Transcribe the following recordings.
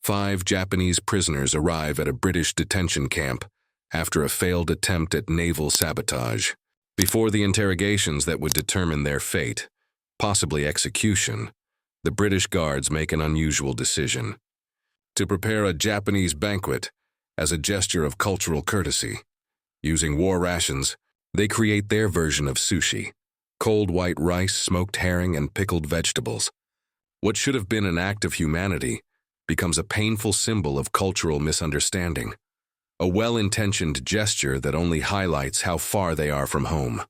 5 Japanese prisoners arrive at a British detention camp after a failed attempt at naval sabotage. Before the interrogations that would determine their fate, possibly execution, the British guards make an unusual decision: to prepare a Japanese banquet as a gesture of cultural courtesy. Using war rations, they create their version of sushi: cold white rice, smoked herring, and pickled vegetables. What should have been an act of humanity becomes a painful symbol of cultural misunderstanding, a well-intentioned gesture that only highlights how far they are from home.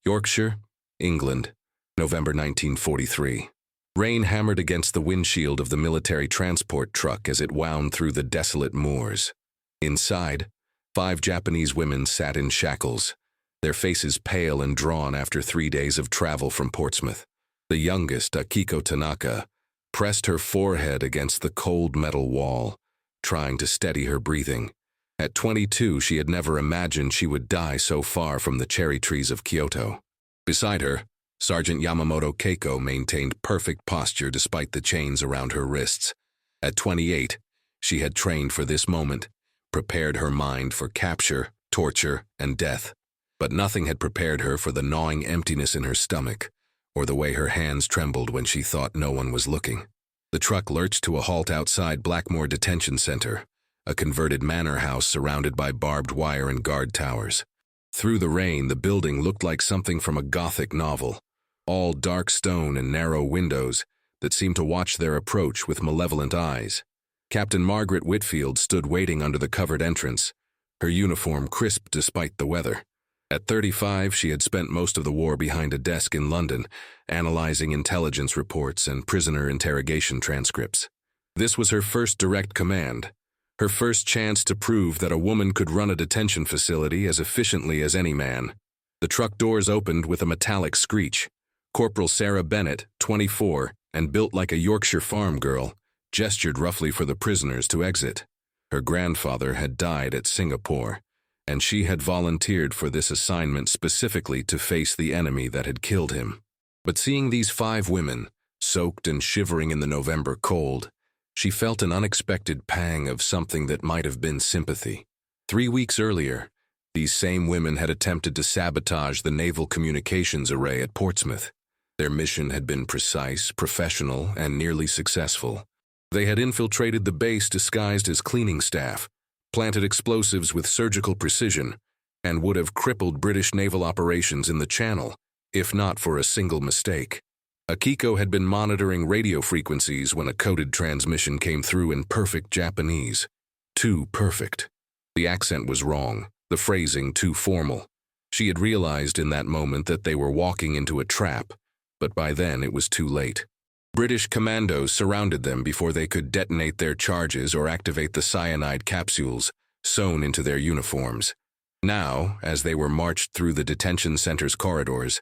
Yorkshire, England, November 1943. Rain hammered against the windshield of the military transport truck as it wound through the desolate moors. Inside, 5 Japanese women sat in shackles, their faces pale and drawn after 3 days of travel from Portsmouth. The youngest, Akiko Tanaka, pressed her forehead against the cold metal wall, trying to steady her breathing. At 22, she had never imagined she would die so far from the cherry trees of Kyoto. Beside her, Sergeant Yamamoto Keiko maintained perfect posture despite the chains around her wrists. At 28, she had trained for this moment, prepared her mind for capture, torture, and death. But nothing had prepared her for the gnawing emptiness in her stomach, or the way her hands trembled when she thought no one was looking. The truck lurched to a halt outside Blackmore Detention Center, a converted manor house surrounded by barbed wire and guard towers. Through the rain, the building looked like something from a Gothic novel, all dark stone and narrow windows that seemed to watch their approach with malevolent eyes. Captain Margaret Whitfield stood waiting under the covered entrance, her uniform crisp despite the weather. At 35, she had spent most of the war behind a desk in London, analyzing intelligence reports and prisoner interrogation transcripts. This was her first direct command, her first chance to prove that a woman could run a detention facility as efficiently as any man. The truck doors opened with a metallic screech. Corporal Sarah Bennett, 24, and built like a Yorkshire farm girl, gestured roughly for the prisoners to exit. Her grandfather had died at Singapore, and she had volunteered for this assignment specifically to face the enemy that had killed him. But seeing these 5 women, soaked and shivering in the November cold, she felt an unexpected pang of something that might have been sympathy. 3 weeks earlier, these same women had attempted to sabotage the naval communications array at Portsmouth. Their mission had been precise, professional, and nearly successful. They had infiltrated the base disguised as cleaning staff, planted explosives with surgical precision, and would have crippled British naval operations in the Channel, if not for a single mistake. Akiko had been monitoring radio frequencies when a coded transmission came through in perfect Japanese. Too perfect. The accent was wrong, the phrasing too formal. She had realized in that moment that they were walking into a trap, but by then it was too late. British commandos surrounded them before they could detonate their charges or activate the cyanide capsules sewn into their uniforms. Now, as they were marched through the detention center's corridors,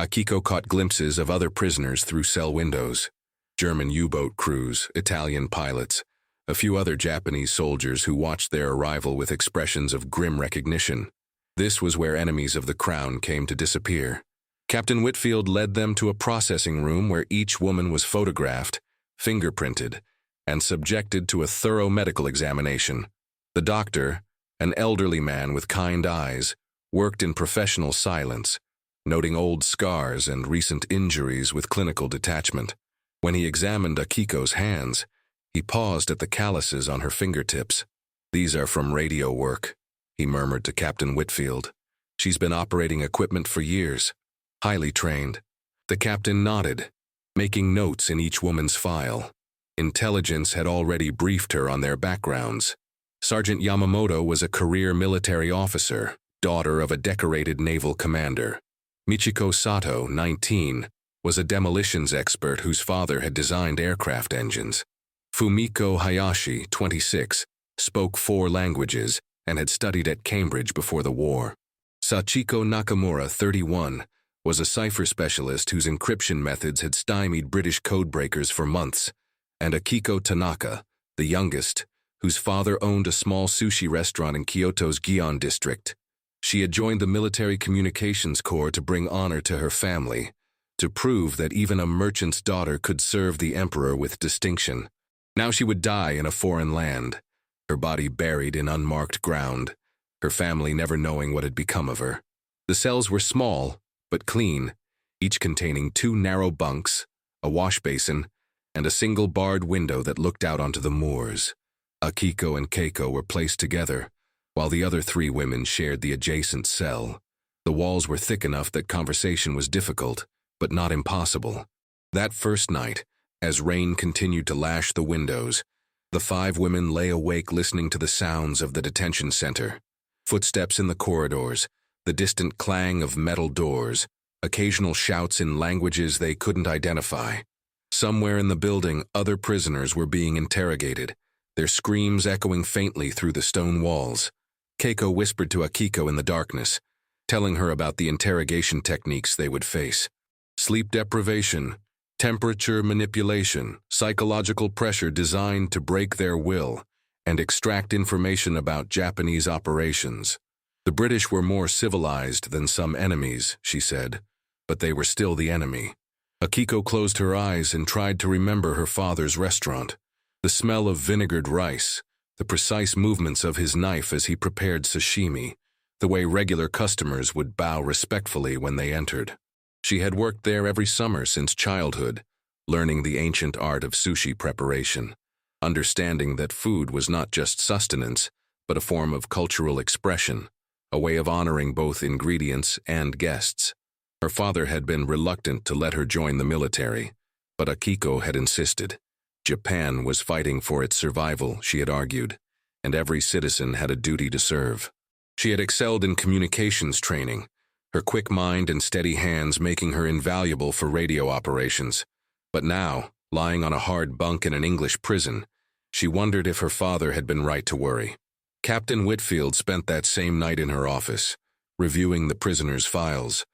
Akiko caught glimpses of other prisoners through cell windows. German U-boat crews, Italian pilots, a few other Japanese soldiers who watched their arrival with expressions of grim recognition. This was where enemies of the crown came to disappear. Captain Whitfield led them to a processing room where each woman was photographed, fingerprinted, and subjected to a thorough medical examination. The doctor, an elderly man with kind eyes, worked in professional silence, noting old scars and recent injuries with clinical detachment. When he examined Akiko's hands, he paused at the calluses on her fingertips. "These are from radio work," he murmured to Captain Whitfield. "She's been operating equipment for years. Highly trained." The captain nodded, making notes in each woman's file. Intelligence had already briefed her on their backgrounds. Sergeant Yamamoto was a career military officer, daughter of a decorated naval commander. Michiko Sato, 19, was a demolitions expert whose father had designed aircraft engines. Fumiko Hayashi, 26, spoke 4 languages and had studied at Cambridge before the war. Sachiko Nakamura, 31, was a cipher specialist whose encryption methods had stymied British codebreakers for months, and Akiko Tanaka, the youngest, whose father owned a small sushi restaurant in Kyoto's Gion district. She had joined the Military Communications Corps to bring honor to her family, to prove that even a merchant's daughter could serve the emperor with distinction. Now she would die in a foreign land, her body buried in unmarked ground, her family never knowing what had become of her. The cells were small, but clean, each containing 2 narrow bunks, a wash basin, and a single barred window that looked out onto the moors. Akiko and Keiko were placed together, while the other 3 women shared the adjacent cell. The walls were thick enough that conversation was difficult, but not impossible. That first night, as rain continued to lash the windows, the 5 women lay awake listening to the sounds of the detention center. Footsteps in the corridors, the distant clang of metal doors, occasional shouts in languages they couldn't identify. Somewhere in the building, other prisoners were being interrogated, their screams echoing faintly through the stone walls. Keiko whispered to Akiko in the darkness, telling her about the interrogation techniques they would face. Sleep deprivation, temperature manipulation, psychological pressure designed to break their will and extract information about Japanese operations. The British were more civilized than some enemies, she said, but they were still the enemy. Akiko closed her eyes and tried to remember her father's restaurant. The smell of vinegared rice, the precise movements of his knife as he prepared sashimi, the way regular customers would bow respectfully when they entered. She had worked there every summer since childhood, learning the ancient art of sushi preparation, understanding that food was not just sustenance, but a form of cultural expression, a way of honoring both ingredients and guests. Her father had been reluctant to let her join the military, but Akiko had insisted. Japan was fighting for its survival, she had argued, and every citizen had a duty to serve. She had excelled in communications training, her quick mind and steady hands making her invaluable for radio operations. But now, lying on a hard bunk in an English prison, she wondered if her father had been right to worry. Captain Whitfield spent that same night in her office, reviewing the prisoners' files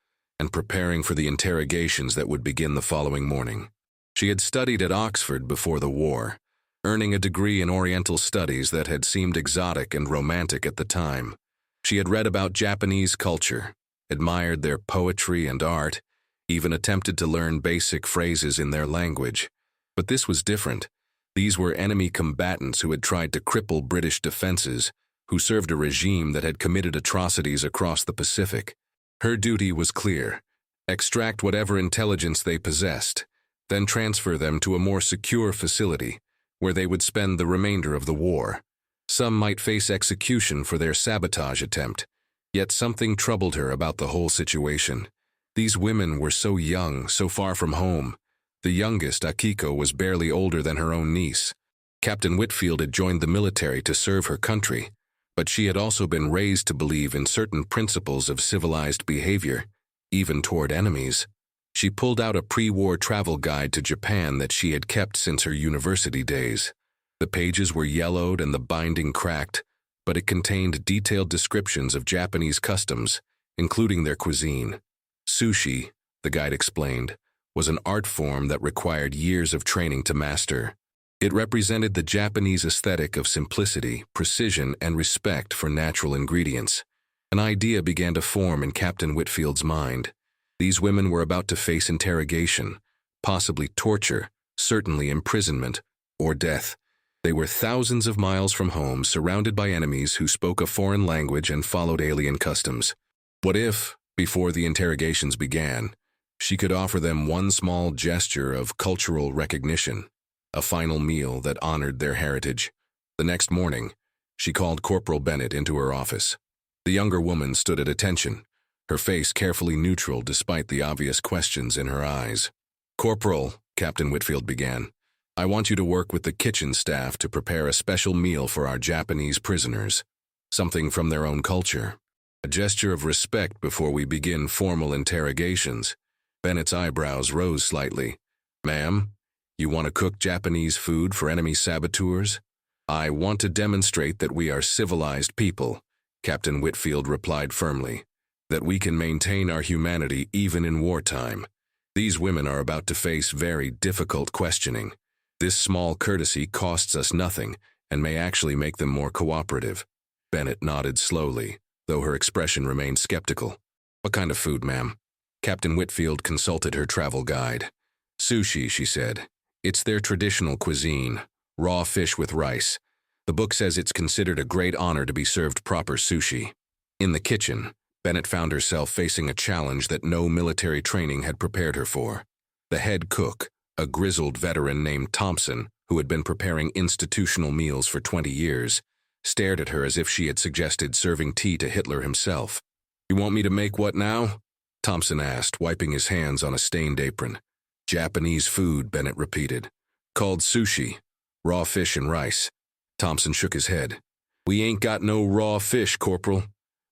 and preparing for the interrogations that would begin the following morning. She had studied at Oxford before the war, earning a degree in Oriental studies that had seemed exotic and romantic at the time. She had read about Japanese culture, admired their poetry and art, even attempted to learn basic phrases in their language. But this was different. These were enemy combatants who had tried to cripple British defenses, who served a regime that had committed atrocities across the Pacific. Her duty was clear: extract whatever intelligence they possessed, then transfer them to a more secure facility, where they would spend the remainder of the war. Some might face execution for their sabotage attempt, yet something troubled her about the whole situation. These women were so young, so far from home. The youngest, Akiko, was barely older than her own niece. Captain Whitfield had joined the military to serve her country, but she had also been raised to believe in certain principles of civilized behavior, even toward enemies. She pulled out a pre-war travel guide to Japan that she had kept since her university days. The pages were yellowed and the binding cracked, but it contained detailed descriptions of Japanese customs, including their cuisine. Sushi, the guide explained, was an art form that required years of training to master. It represented the Japanese aesthetic of simplicity, precision, and respect for natural ingredients. An idea began to form in Captain Whitfield's mind. These women were about to face interrogation, possibly torture, certainly imprisonment, or death. They were thousands of miles from home, surrounded by enemies who spoke a foreign language and followed alien customs. What if, before the interrogations began, she could offer them one small gesture of cultural recognition, a final meal that honored their heritage? The next morning, she called Corporal Bennett into her office. The younger woman stood at attention, her face carefully neutral despite the obvious questions in her eyes. "Corporal," Captain Whitfield began, "I want you to work with the kitchen staff to prepare a special meal for our Japanese prisoners, something from their own culture. A gesture of respect before we begin formal interrogations." Bennett's eyebrows rose slightly. "Ma'am, you want to cook Japanese food for enemy saboteurs?" "I want to demonstrate that we are civilized people," Captain Whitfield replied firmly, "that we can maintain our humanity even in wartime. These women are about to face very difficult questioning. This small courtesy costs us nothing and may actually make them more cooperative." Bennett nodded slowly, though her expression remained skeptical. "What kind of food, ma'am?" Captain Whitfield consulted her travel guide. "Sushi," she said. "It's their traditional cuisine. raw fish with rice. The book says it's considered a great honor to be served proper sushi. In the kitchen, Bennett found herself facing a challenge that no military training had prepared her for. The head cook, a grizzled veteran named Thompson, who had been preparing institutional meals for 20 years, stared at her as if she had suggested serving tea to Hitler himself. "You want me to make what now?" Thompson asked, wiping his hands on a stained apron. "Japanese food," Bennett repeated. "Called sushi. Raw fish and rice." Thompson shook his head. "We ain't got no raw fish, Corporal.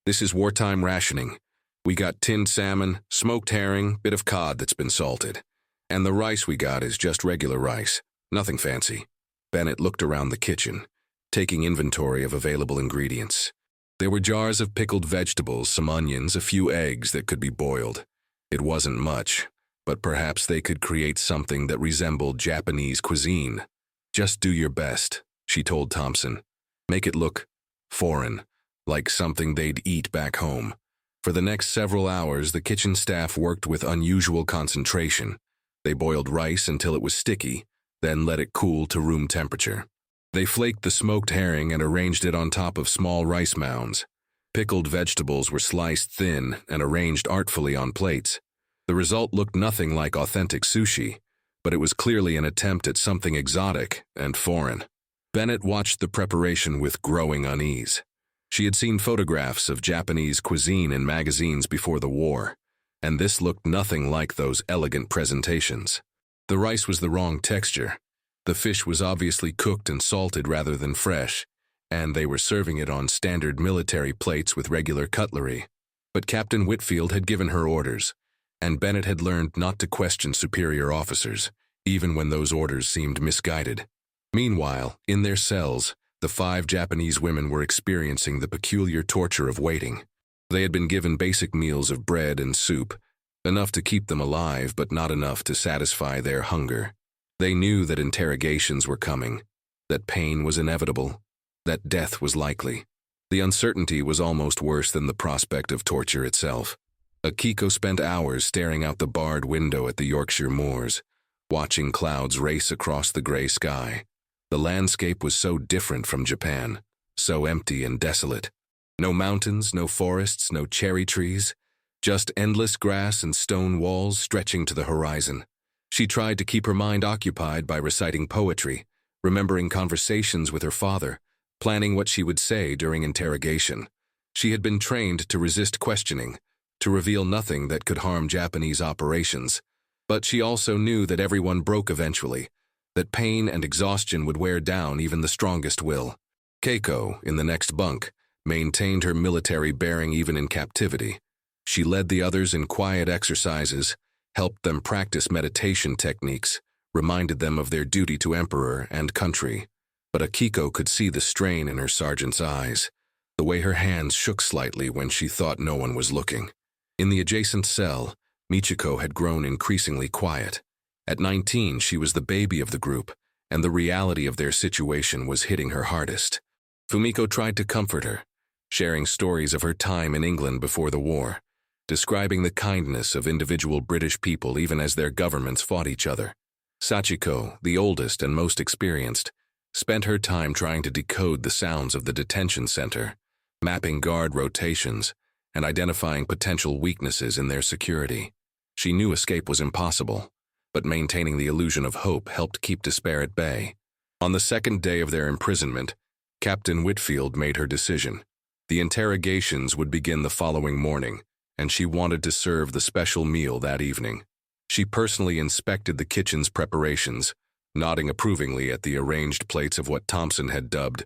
This is wartime rationing. We got tinned salmon, smoked herring, bit of cod that's been salted. And the rice we got is just regular rice. Nothing fancy." Bennett looked around the kitchen, taking inventory of available ingredients. There were jars of pickled vegetables, some onions, a few eggs that could be boiled. It wasn't much, but perhaps they could create something that resembled Japanese cuisine. "Just do your best," she told Thompson. "Make it look foreign, like something they'd eat back home." For the next several hours, the kitchen staff worked with unusual concentration. They boiled rice until it was sticky, then let it cool to room temperature. They flaked the smoked herring and arranged it on top of small rice mounds. Pickled vegetables were sliced thin and arranged artfully on plates. The result looked nothing like authentic sushi, but it was clearly an attempt at something exotic and foreign. Bennett watched the preparation with growing unease. She had seen photographs of Japanese cuisine in magazines before the war, and this looked nothing like those elegant presentations. The rice was the wrong texture. The fish was obviously cooked and salted rather than fresh, and they were serving it on standard military plates with regular cutlery. But Captain Whitfield had given her orders, and Bennett had learned not to question superior officers, even when those orders seemed misguided. Meanwhile, in their cells, the 5 Japanese women were experiencing the peculiar torture of waiting. They had been given basic meals of bread and soup, enough to keep them alive but not enough to satisfy their hunger. They knew that interrogations were coming, that pain was inevitable, that death was likely. The uncertainty was almost worse than the prospect of torture itself. Akiko spent hours staring out the barred window at the Yorkshire moors, watching clouds race across the gray sky. The landscape was so different from Japan, so empty and desolate. No mountains, no forests, no cherry trees, just endless grass and stone walls stretching to the horizon. She tried to keep her mind occupied by reciting poetry, remembering conversations with her father, planning what she would say during interrogation. She had been trained to resist questioning, to reveal nothing that could harm Japanese operations. But she also knew that everyone broke eventually, that pain and exhaustion would wear down even the strongest will. Keiko, in the next bunk, maintained her military bearing even in captivity. She led the others in quiet exercises, helped them practice meditation techniques, reminded them of their duty to emperor and country. But Akiko could see the strain in her sergeant's eyes, the way her hands shook slightly when she thought no one was looking. In the adjacent cell, Michiko had grown increasingly quiet. At 19, she was the baby of the group, and the reality of their situation was hitting her hardest. Fumiko tried to comfort her, sharing stories of her time in England before the war, describing the kindness of individual British people even as their governments fought each other. Sachiko, the oldest and most experienced, spent her time trying to decode the sounds of the detention center, mapping guard rotations, and identifying potential weaknesses in their security. She knew escape was impossible, but maintaining the illusion of hope helped keep despair at bay. On the second day of their imprisonment, Captain Whitfield made her decision. The interrogations would begin the following morning, and she wanted to serve the special meal that evening. She personally inspected the kitchen's preparations, nodding approvingly at the arranged plates of what Thompson had dubbed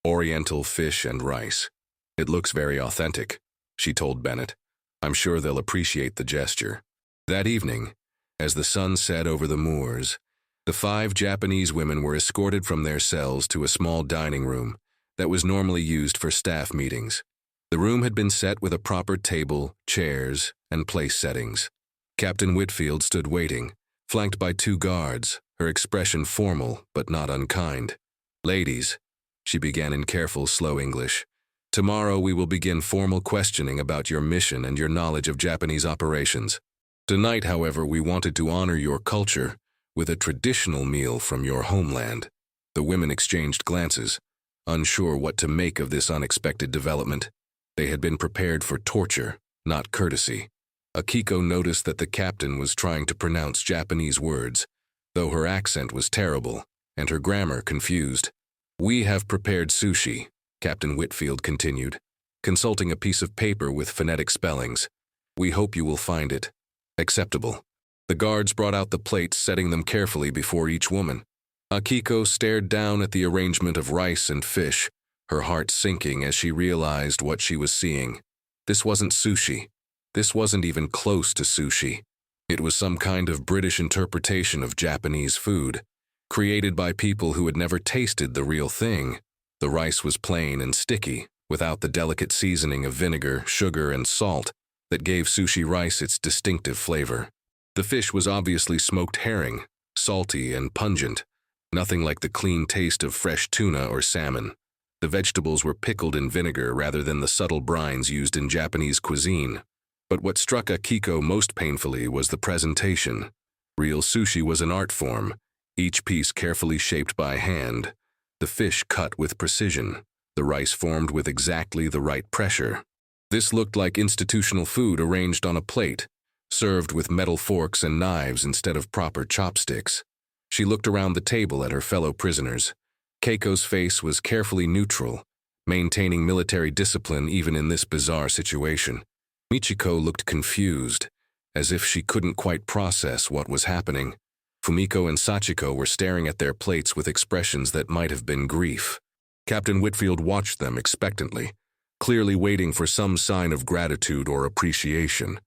Oriental fish and rice. "It looks very authentic," she told Bennett. "I'm sure they'll appreciate the gesture." That evening, as the sun set over the moors, the 5 Japanese women were escorted from their cells to a small dining room that was normally used for staff meetings. The room had been set with a proper table, chairs, and place settings. Captain Whitfield stood waiting, flanked by 2 guards, her expression formal but not unkind. "Ladies," she began in careful, slow English, "tomorrow we will begin formal questioning about your mission and your knowledge of Japanese operations. Tonight, however, we wanted to honor your culture with a traditional meal from your homeland." The women exchanged glances, unsure what to make of this unexpected development. They had been prepared for torture, not courtesy. Akiko noticed that the captain was trying to pronounce Japanese words, though her accent was terrible and her grammar confused. "We have prepared sushi," Captain Whitfield continued, consulting a piece of paper with phonetic spellings. "We hope you will find it acceptable." The guards brought out the plates, setting them carefully before each woman. Akiko stared down at the arrangement of rice and fish, her heart sinking as she realized what she was seeing. This wasn't sushi. This wasn't even close to sushi. It was some kind of British interpretation of Japanese food, created by people who had never tasted the real thing. The rice was plain and sticky, without the delicate seasoning of vinegar, sugar, and salt that gave sushi rice its distinctive flavor. The fish was obviously smoked herring, salty and pungent, nothing like the clean taste of fresh tuna or salmon. The vegetables were pickled in vinegar rather than the subtle brines used in Japanese cuisine. But what struck Akiko most painfully was the presentation. Real sushi was an art form, each piece carefully shaped by hand, the fish cut with precision, the rice formed with exactly the right pressure. This looked like institutional food arranged on a plate, served with metal forks and knives instead of proper chopsticks. She looked around the table at her fellow prisoners. Keiko's face was carefully neutral, maintaining military discipline even in this bizarre situation. Michiko looked confused, as if she couldn't quite process what was happening. Fumiko and Sachiko were staring at their plates with expressions that might have been grief. Captain Whitfield watched them expectantly, clearly waiting for some sign of gratitude or appreciation.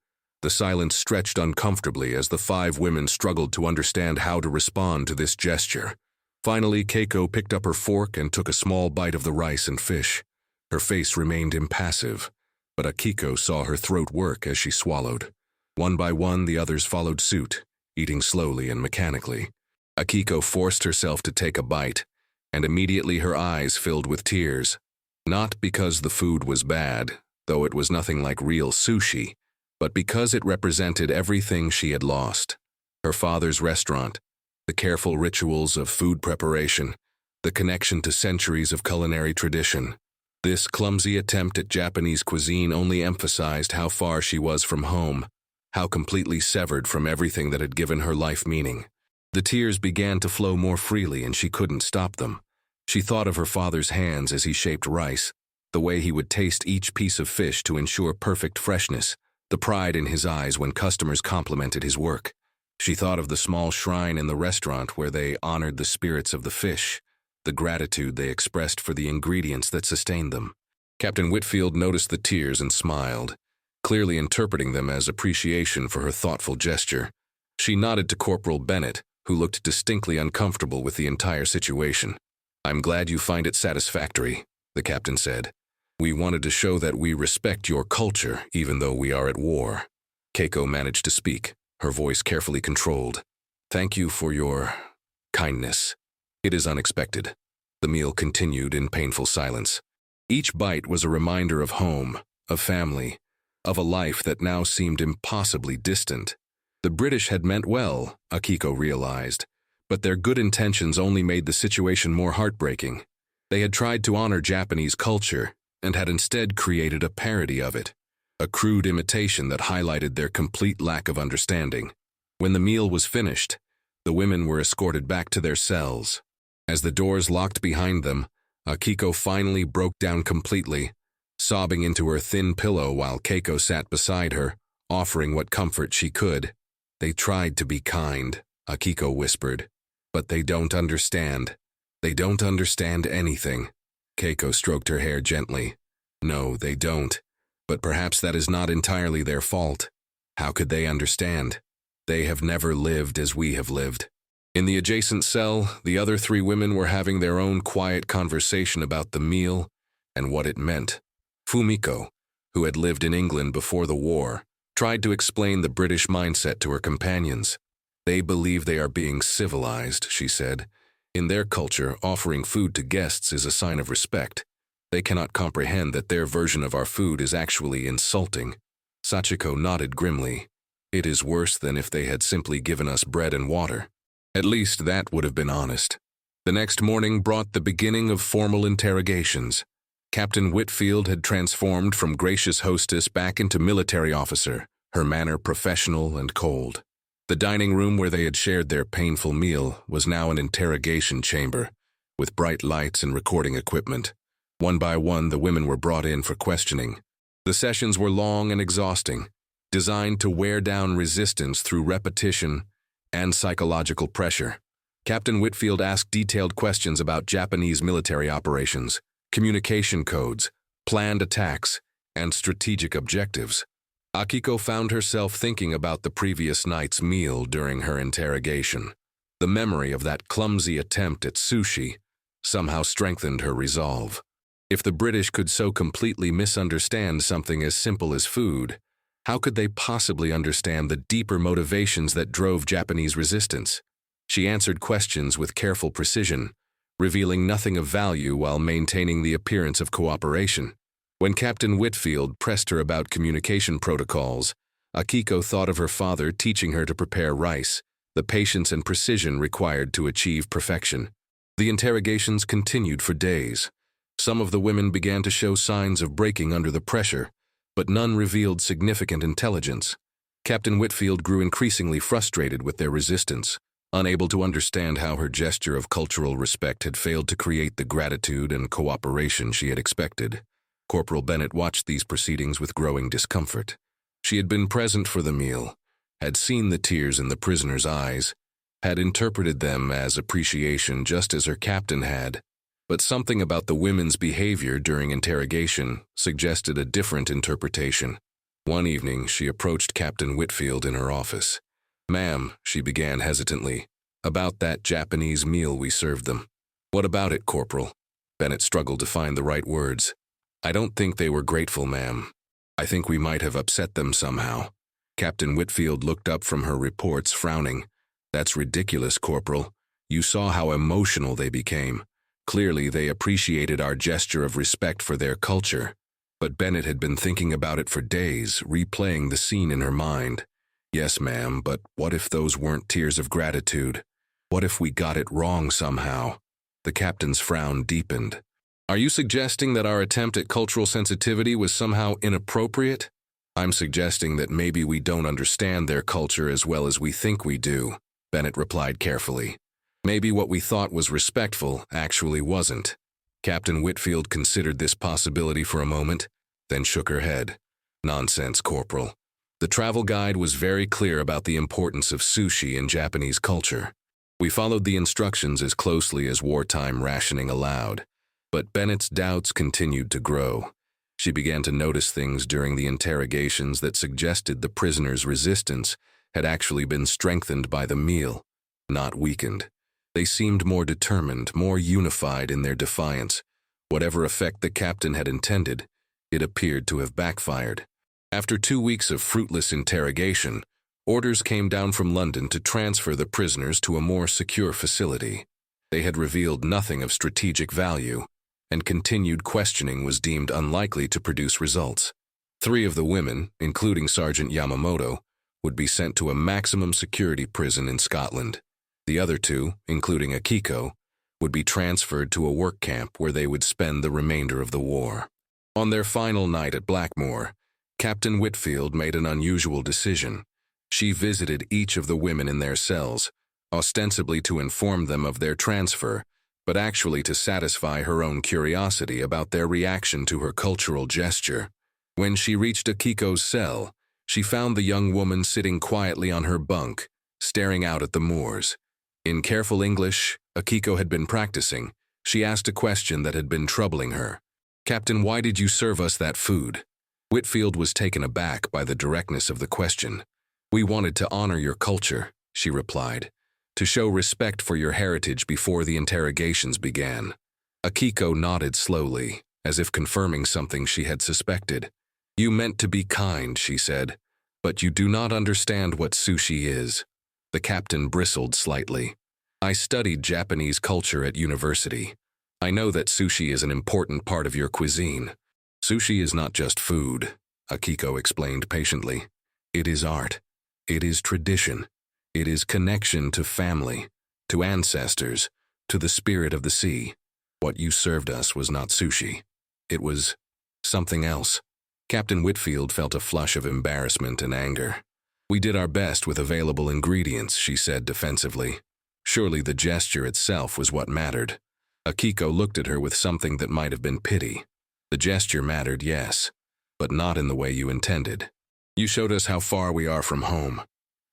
The silence stretched uncomfortably as the 5 women struggled to understand how to respond to this gesture. Finally, Keiko picked up her fork and took a small bite of the rice and fish. Her face remained impassive, but Akiko saw her throat work as she swallowed. One by one, the others followed suit, eating slowly and mechanically. Akiko forced herself to take a bite, and immediately her eyes filled with tears. Not because the food was bad, though it was nothing like real sushi, but because it represented everything she had lost. Her father's restaurant, the careful rituals of food preparation, the connection to centuries of culinary tradition. This clumsy attempt at Japanese cuisine only emphasized how far she was from home, how completely severed from everything that had given her life meaning. The tears began to flow more freely and she couldn't stop them. She thought of her father's hands as he shaped rice, the way he would taste each piece of fish to ensure perfect freshness, the pride in his eyes when customers complimented his work. She thought of the small shrine in the restaurant where they honored the spirits of the fish, the gratitude they expressed for the ingredients that sustained them. Captain Whitfield noticed the tears and smiled, clearly interpreting them as appreciation for her thoughtful gesture. She nodded to Corporal Bennett, who looked distinctly uncomfortable with the entire situation. "I'm glad you find it satisfactory," the captain said. "We wanted to show that we respect your culture, even though we are at war." Keiko managed to speak, her voice carefully controlled. "Thank you for your kindness. It is unexpected." The meal continued in painful silence. Each bite was a reminder of home, of family, of a life that now seemed impossibly distant. The British had meant well, Akiko realized, but their good intentions only made the situation more heartbreaking. They had tried to honor Japanese culture and had instead created a parody of it, a crude imitation that highlighted their complete lack of understanding. When the meal was finished, the women were escorted back to their cells. As the doors locked behind them, Akiko finally broke down completely, sobbing into her thin pillow while Keiko sat beside her, offering what comfort she could. "They tried to be kind," Akiko whispered, "but they don't understand. They don't understand anything." Keiko stroked her hair gently. "No, they don't. But perhaps that is not entirely their fault. How could they understand? They have never lived as we have lived." In the adjacent cell, the other 3 women were having their own quiet conversation about the meal and what it meant. Fumiko, who had lived in England before the war, tried to explain the British mindset to her companions. "They believe they are being civilized," she said. "In their culture, offering food to guests is a sign of respect. They cannot comprehend that their version of our food is actually insulting." Sachiko nodded grimly. "It is worse than if they had simply given us bread and water. At least that would have been honest." The next morning brought the beginning of formal interrogations. Captain Whitfield had transformed from gracious hostess back into military officer, her manner professional and cold. The dining room where they had shared their painful meal was now an interrogation chamber, with bright lights and recording equipment. One by one, the women were brought in for questioning. The sessions were long and exhausting, designed to wear down resistance through repetition and psychological pressure. Captain Whitfield asked detailed questions about Japanese military operations, communication codes, planned attacks, and strategic objectives. Akiko found herself thinking about the previous night's meal during her interrogation. The memory of that clumsy attempt at sushi somehow strengthened her resolve. If the British could so completely misunderstand something as simple as food, how could they possibly understand the deeper motivations that drove Japanese resistance? She answered questions with careful precision, revealing nothing of value while maintaining the appearance of cooperation. When Captain Whitfield pressed her about communication protocols, Akiko thought of her father teaching her to prepare rice, the patience and precision required to achieve perfection. The interrogations continued for days. Some of the women began to show signs of breaking under the pressure, but none revealed significant intelligence. Captain Whitfield grew increasingly frustrated with their resistance, unable to understand how her gesture of cultural respect had failed to create the gratitude and cooperation she had expected. Corporal Bennett watched these proceedings with growing discomfort. She had been present for the meal, had seen the tears in the prisoner's eyes, had interpreted them as appreciation just as her captain had, but something about the women's behavior during interrogation suggested a different interpretation. One evening, she approached Captain Whitfield in her office. "Ma'am," she began hesitantly, "about that Japanese meal we served them." "What about it, Corporal?" Bennett struggled to find the right words. "I don't think they were grateful, ma'am. I think we might have upset them somehow." Captain Whitfield looked up from her reports, frowning. "That's ridiculous, Corporal. You saw how emotional they became. Clearly, they appreciated our gesture of respect for their culture." But Bennett had been thinking about it for days, replaying the scene in her mind. "Yes, ma'am, but what if those weren't tears of gratitude? What if we got it wrong somehow?" The captain's frown deepened. "Are you suggesting that our attempt at cultural sensitivity was somehow inappropriate?" "I'm suggesting that maybe we don't understand their culture as well as we think we do," Bennett replied carefully. "Maybe what we thought was respectful actually wasn't." Captain Whitfield considered this possibility for a moment, then shook her head. "Nonsense, Corporal. The travel guide was very clear about the importance of sushi in Japanese culture. We followed the instructions as closely as wartime rationing allowed." But Bennett's doubts continued to grow. She began to notice things during the interrogations that suggested the prisoner's resistance had actually been strengthened by the meal, not weakened. They seemed more determined, more unified in their defiance. Whatever effect the captain had intended, it appeared to have backfired. After 2 weeks of fruitless interrogation, orders came down from London to transfer the prisoners to a more secure facility. They had revealed nothing of strategic value, and continued questioning was deemed unlikely to produce results. 3 of the women, including Sergeant Yamamoto, would be sent to a maximum security prison in Scotland. The other 2, including Akiko, would be transferred to a work camp where they would spend the remainder of the war. On their final night at Blackmore, Captain Whitfield made an unusual decision. She visited each of the women in their cells, ostensibly to inform them of their transfer, but actually to satisfy her own curiosity about their reaction to her cultural gesture. When she reached Akiko's cell, she found the young woman sitting quietly on her bunk, staring out at the moors. In careful English Akiko had been practicing, she asked a question that had been troubling her. "Captain, why did you serve us that food?" Whitfield was taken aback by the directness of the question. "We wanted to honor your culture," she replied, "to show respect for your heritage before the interrogations began." Akiko nodded slowly, as if confirming something she had suspected. "You meant to be kind," she said, "but you do not understand what sushi is." The captain bristled slightly. "I studied Japanese culture at university. I know that sushi is an important part of your cuisine." "Sushi is not just food," Akiko explained patiently. "It is art. It is tradition. It is connection to family, to ancestors, To the spirit of the sea, what you served us was not sushi. It was something else. Captain Whitfield felt a flush of embarrassment and anger. We did our best with available ingredients, she said defensively. Surely the gesture itself was what mattered. Akiko looked at her with something that might have been pity. The gesture mattered, yes, but not in the way you intended. You showed us how far we are from home,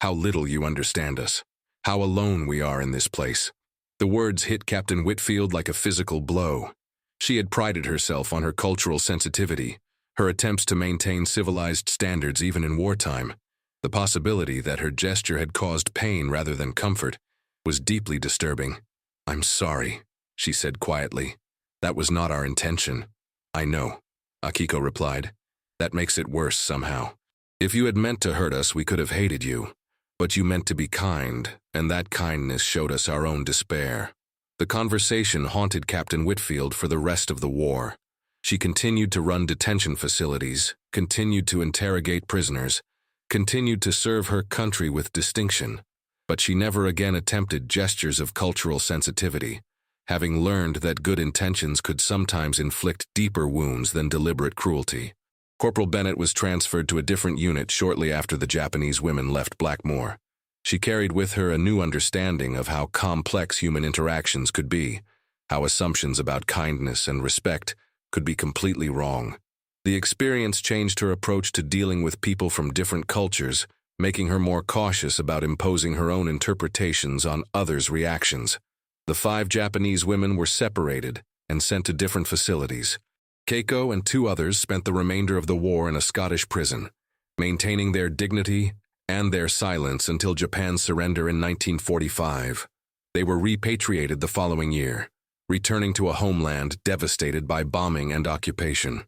how little you understand us, how alone we are in this place. The words hit Captain Whitfield like a physical blow. She had prided herself on her cultural sensitivity, her attempts to maintain civilized standards even in wartime. The possibility that her gesture had caused pain rather than comfort was deeply disturbing. "I'm sorry," she said quietly. "That was not our intention." "I know," Akiko replied. "That makes it worse somehow. If you had meant to hurt us, we could have hated you. But you meant to be kind, and that kindness showed us our own despair." The conversation haunted Captain Whitfield for the rest of the war. She continued to run detention facilities, continued to interrogate prisoners, continued to serve her country with distinction. But she never again attempted gestures of cultural sensitivity, having learned that good intentions could sometimes inflict deeper wounds than deliberate cruelty. Corporal Bennett was transferred to a different unit shortly after the Japanese women left Blackmore. She carried with her a new understanding of how complex human interactions could be, how assumptions about kindness and respect could be completely wrong. The experience changed her approach to dealing with people from different cultures, making her more cautious about imposing her own interpretations on others' reactions. The 5 Japanese women were separated and sent to different facilities. Keiko and 2 others spent the remainder of the war in a Scottish prison, maintaining their dignity and their silence until Japan's surrender in 1945. They were repatriated the following year, returning to a homeland devastated by bombing and occupation.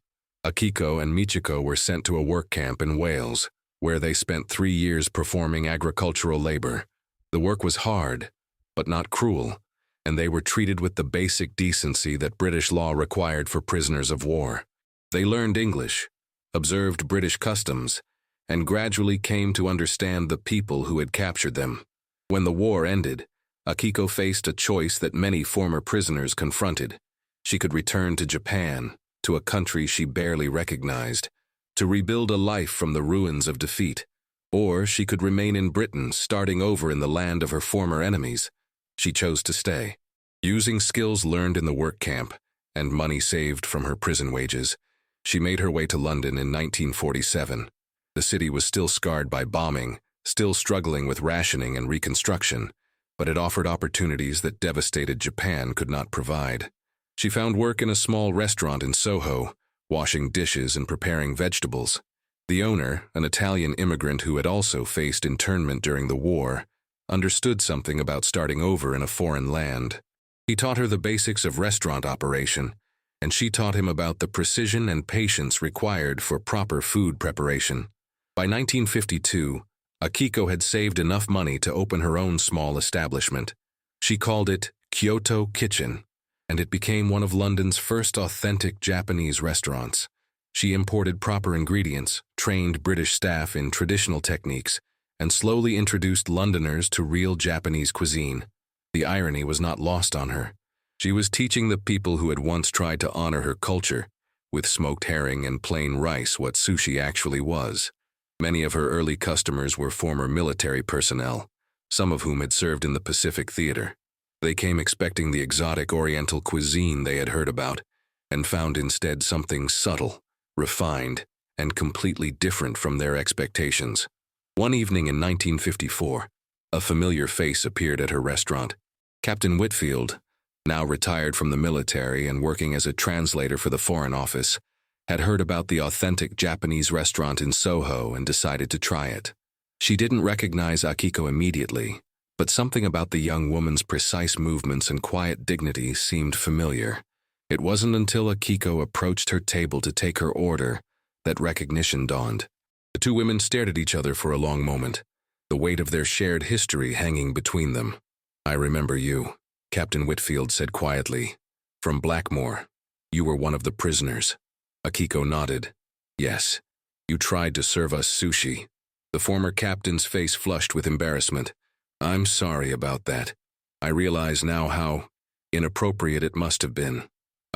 Akiko and Michiko were sent to a work camp in Wales, where they spent 3 years performing agricultural labor. The work was hard, but not cruel, and they were treated with the basic decency that British law required for prisoners of war. They learned English, observed British customs, and gradually came to understand the people who had captured them. When the war ended, Akiko faced a choice that many former prisoners confronted. She could return to Japan, to a country she barely recognized, to rebuild a life from the ruins of defeat, or she could remain in Britain, starting over in the land of her former enemies. She chose to stay. Using skills learned in the work camp and money saved from her prison wages, she made her way to London in 1947. The city was still scarred by bombing, still struggling with rationing and reconstruction, but it offered opportunities that devastated Japan could not provide. She found work in a small restaurant in Soho, washing dishes and preparing vegetables. The owner, an Italian immigrant who had also faced internment during the war, understood something about starting over in a foreign land. He taught her the basics of restaurant operation, and she taught him about the precision and patience required for proper food preparation. By 1952, Akiko had saved enough money to open her own small establishment. She called it Kyoto Kitchen, and it became one of London's first authentic Japanese restaurants. She imported proper ingredients, trained British staff in traditional techniques, and slowly introduced Londoners to real Japanese cuisine. The irony was not lost on her. She was teaching the people who had once tried to honor her culture, with smoked herring and plain rice, what sushi actually was. Many of her early customers were former military personnel, some of whom had served in the Pacific Theater. They came expecting the exotic Oriental cuisine they had heard about, and found instead something subtle, refined, and completely different from their expectations. One evening in 1954, a familiar face appeared at her restaurant. Captain Whitfield, now retired from the military and working as a translator for the Foreign Office, had heard about the authentic Japanese restaurant in Soho and decided to try it. She didn't recognize Akiko immediately, but something about the young woman's precise movements and quiet dignity seemed familiar. It wasn't until Akiko approached her table to take her order that recognition dawned. The 2 women stared at each other for a long moment, the weight of their shared history hanging between them. "I remember you," Captain Whitfield said quietly. "From Blackmore. You were one of the prisoners." Akiko nodded. "Yes, you tried to serve us sushi." The former captain's face flushed with embarrassment. "I'm sorry about that. I realize now how Inappropriate it must have been.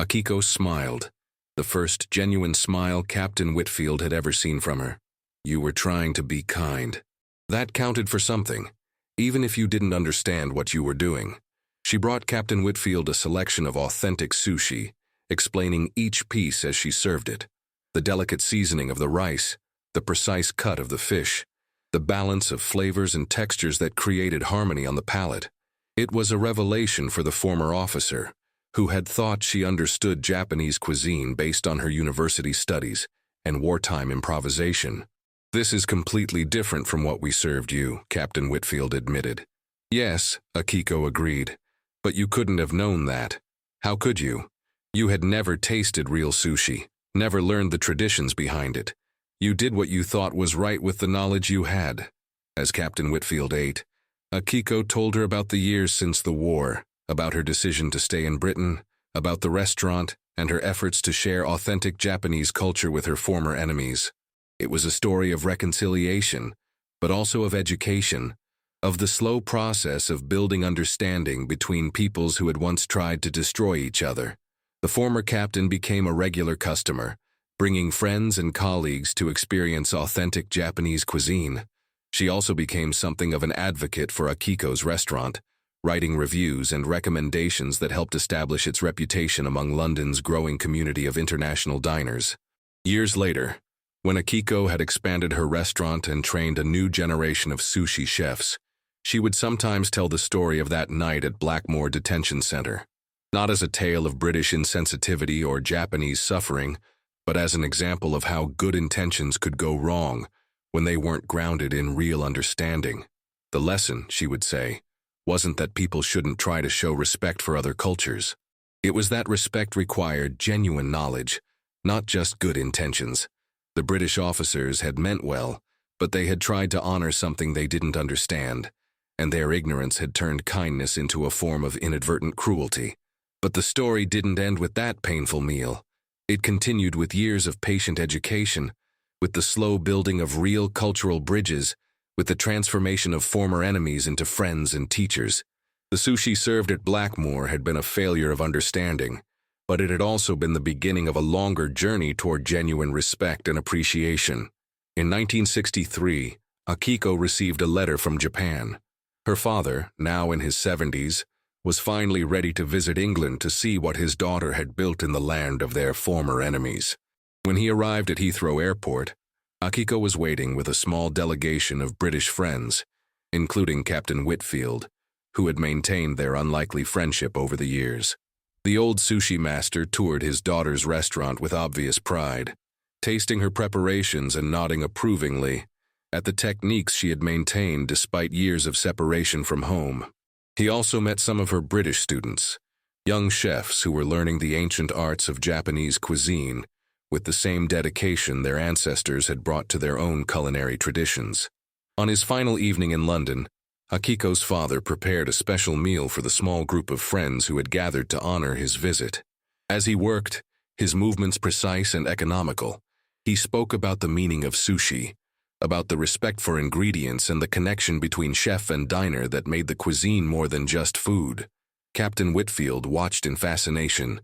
Akiko smiled, the first genuine smile Captain Whitfield had ever seen from her. You were trying to be kind. That counted for something, even if you didn't understand what you were doing. She brought Captain Whitfield a selection of authentic sushi, explaining each piece as she served it. The delicate seasoning of the rice, the precise cut of the fish, the balance of flavors and textures that created harmony on the palate. It was a revelation for the former officer, who had thought she understood Japanese cuisine based on her university studies and wartime improvisation. This is completely different from what we served you, Captain Whitfield admitted. Yes, Akiko agreed, but you couldn't have known that. How could you? You had never tasted real sushi, never learned the traditions behind it. You did what you thought was right with the knowledge you had. As Captain Whitfield ate, Akiko told her about the years since the war, about her decision to stay in Britain, about the restaurant, and her efforts to share authentic Japanese culture with her former enemies. It was a story of reconciliation, but also of education, of the slow process of building understanding between peoples who had once tried to destroy each other. The former captain became a regular customer, bringing friends and colleagues to experience authentic Japanese cuisine. She also became something of an advocate for Akiko's restaurant, writing reviews and recommendations that helped establish its reputation among London's growing community of international diners. Years later, when Akiko had expanded her restaurant and trained a new generation of sushi chefs, she would sometimes tell the story of that night at Blackmore Detention Center, not as a tale of British insensitivity or Japanese suffering, but as an example of how good intentions could go wrong when they weren't grounded in real understanding. The lesson, she would say, wasn't that people shouldn't try to show respect for other cultures. It was that respect required genuine knowledge, not just good intentions. The British officers had meant well, but they had tried to honor something they didn't understand, and their ignorance had turned kindness into a form of inadvertent cruelty. But the story didn't end with that painful meal. It continued with years of patient education, with the slow building of real cultural bridges, with the transformation of former enemies into friends and teachers. The sushi served at Blackmore had been a failure of understanding, but it had also been the beginning of a longer journey toward genuine respect and appreciation. In 1963, Akiko received a letter from Japan. Her father, now in his 70s, was finally ready to visit England to see what his daughter had built in the land of their former enemies. When he arrived at Heathrow Airport, Akiko was waiting with a small delegation of British friends, including Captain Whitfield, who had maintained their unlikely friendship over the years. The old sushi master toured his daughter's restaurant with obvious pride, tasting her preparations and nodding approvingly at the techniques she had maintained despite years of separation from home. He also met some of her British students, young chefs who were learning the ancient arts of Japanese cuisine with the same dedication their ancestors had brought to their own culinary traditions. On his final evening in London, Akiko's father prepared a special meal for the small group of friends who had gathered to honor his visit. As he worked, his movements precise and economical, he spoke about the meaning of sushi, about the respect for ingredients and the connection between chef and diner that made the cuisine more than just food. Captain Whitfield watched in fascination,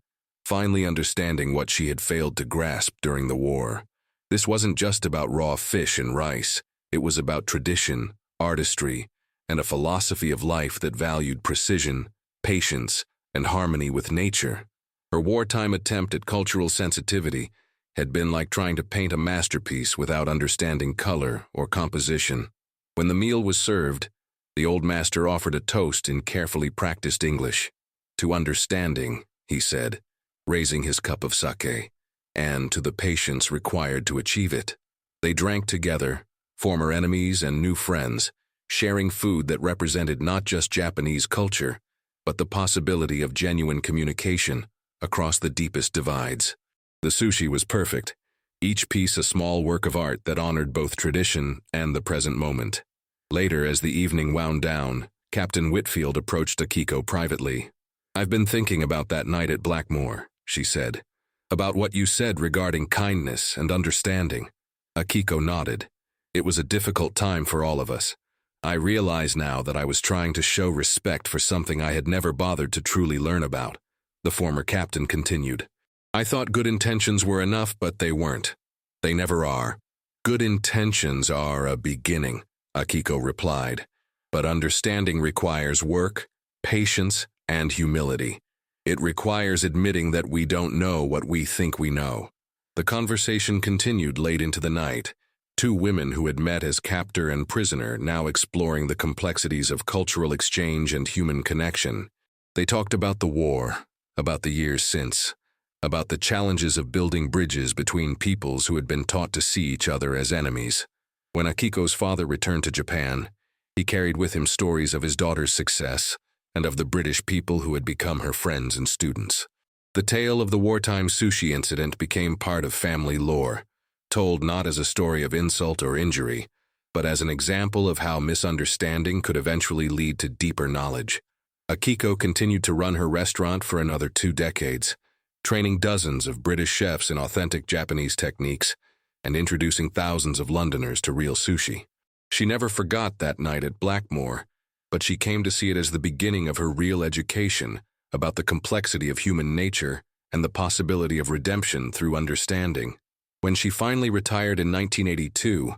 finally understanding what she had failed to grasp during the war. This wasn't just about raw fish and rice. It was about tradition, artistry, and a philosophy of life that valued precision, patience, and harmony with nature. Her wartime attempt at cultural sensitivity had been like trying to paint a masterpiece without understanding color or composition. When the meal was served, the old master offered a toast in carefully practiced English. "To understanding," he said, raising his cup of sake, "and to the patience required to achieve it." They drank together, former enemies and new friends, sharing food that represented not just Japanese culture, but the possibility of genuine communication across the deepest divides. The sushi was perfect, each piece a small work of art that honored both tradition and the present moment. Later, as the evening wound down, Captain Whitfield approached Akiko privately. "I've been thinking about that night at Blackmore," she said, "about what you said regarding kindness and understanding." Akiko nodded. "It was a difficult time for all of us. I realize now that I was trying to show respect for something I had never bothered to truly learn about, the former captain continued. I thought good intentions were enough, but they weren't. They never are. Good intentions are a beginning, Akiko replied, but understanding requires work, patience, and humility. It requires admitting that we don't know what we think we know. The conversation continued late into the night. Two women who had met as captor and prisoner now exploring the complexities of cultural exchange and human connection. They talked about the war, about the years since, about the challenges of building bridges between peoples who had been taught to see each other as enemies. When Akiko's father returned to Japan, he carried with him stories of his daughter's success and of the British people who had become her friends and students. The tale of the wartime sushi incident became part of family lore, told not as a story of insult or injury, but as an example of how misunderstanding could eventually lead to deeper knowledge. Akiko continued to run her restaurant for another 2 decades, training dozens of British chefs in authentic Japanese techniques and introducing thousands of Londoners to real sushi. She never forgot that night at Blackmore, but she came to see it as the beginning of her real education about the complexity of human nature and the possibility of redemption through understanding. When she finally retired in 1982,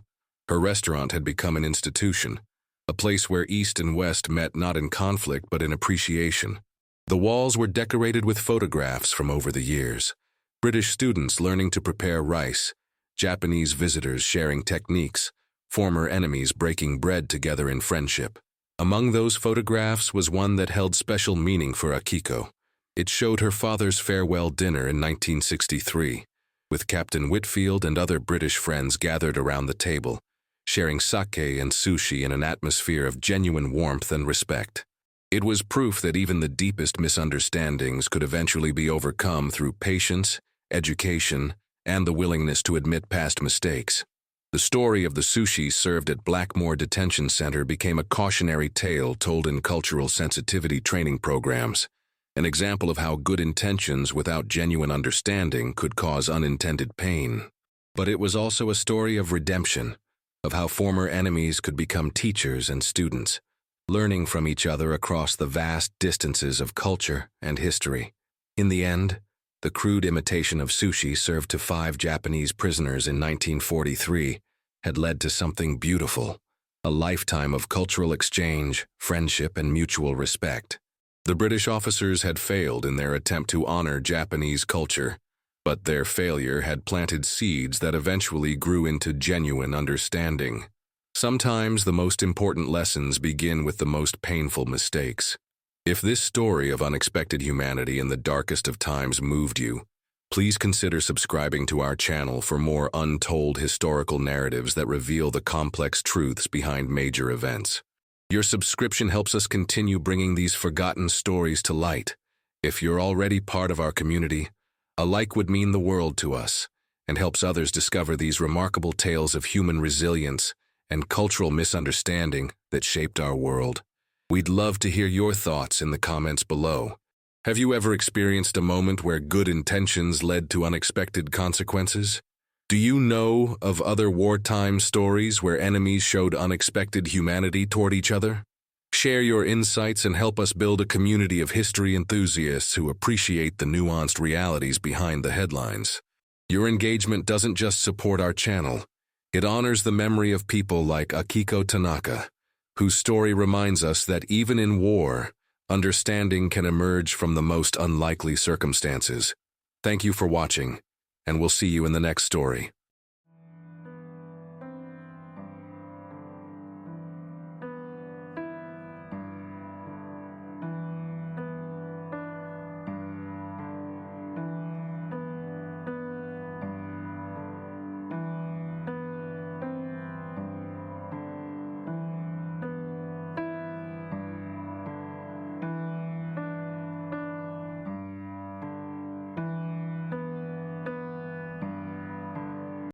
her restaurant had become an institution, a place where East and West met not in conflict but in appreciation. The walls were decorated with photographs from over the years, British students learning to prepare rice, Japanese visitors sharing techniques, former enemies breaking bread together in friendship. Among those photographs was one that held special meaning for Akiko. It showed her father's farewell dinner in 1963, with Captain Whitfield and other British friends gathered around the table, sharing sake and sushi in an atmosphere of genuine warmth and respect. It was proof that even the deepest misunderstandings could eventually be overcome through patience, education, and the willingness to admit past mistakes. The story of the Sushis served at Blackmore Detention Center became a cautionary tale told in cultural sensitivity training programs, an example of how good intentions without genuine understanding could cause unintended pain. But it was also a story of redemption, of how former enemies could become teachers and students, learning from each other across the vast distances of culture and history. In the end, the crude imitation of sushi served to 5 Japanese prisoners in 1943 had led to something beautiful, a lifetime of cultural exchange, friendship, and mutual respect. The British officers had failed in their attempt to honor Japanese culture, but their failure had planted seeds that eventually grew into genuine understanding. Sometimes the most important lessons begin with the most painful mistakes. If this story of unexpected humanity in the darkest of times moved you, please consider subscribing to our channel for more untold historical narratives that reveal the complex truths behind major events. Your subscription helps us continue bringing these forgotten stories to light. If you're already part of our community, a like would mean the world to us and helps others discover these remarkable tales of human resilience and cultural misunderstanding that shaped our world. We'd love to hear your thoughts in the comments below. Have you ever experienced a moment where good intentions led to unexpected consequences? Do you know of other wartime stories where enemies showed unexpected humanity toward each other? Share your insights and help us build a community of history enthusiasts who appreciate the nuanced realities behind the headlines. Your engagement doesn't just support our channel, it honors the memory of people like Akiko Tanaka, whose story reminds us that even in war, understanding can emerge from the most unlikely circumstances. Thank you for watching, and we'll see you in the next story.